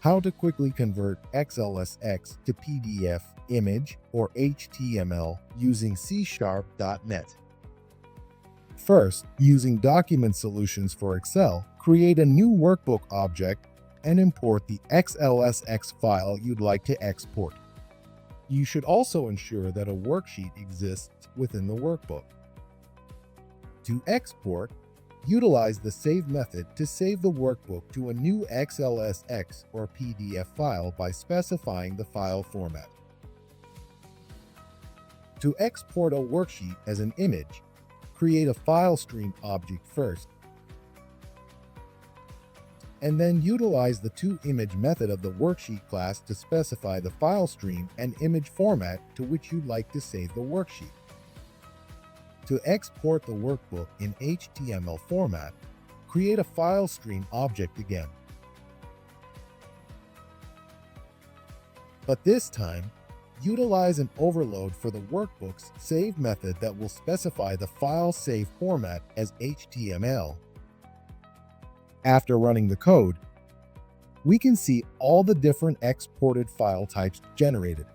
How to quickly convert XLSX to PDF, image, or HTML using C#.net. First, using Document Solutions for Excel, create a new workbook object and import the XLSX file you'd like to export. You should also ensure that a worksheet exists within the workbook. To export, utilize the Save method to save the workbook to a new XLSX or PDF file by specifying the file format. To export a worksheet as an image, create a file stream object first, and then utilize the toImage method of the worksheet class to specify the file stream and image format to which you'd like to save the worksheet. To export the workbook in HTML format, create a file stream object again. But this time, utilize an overload for the workbook's save method that will specify the file save format as HTML. After running the code, we can see all the different exported file types generated.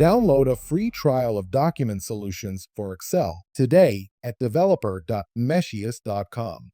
Download a free trial of Document Solutions for Excel today at developer.meshius.com.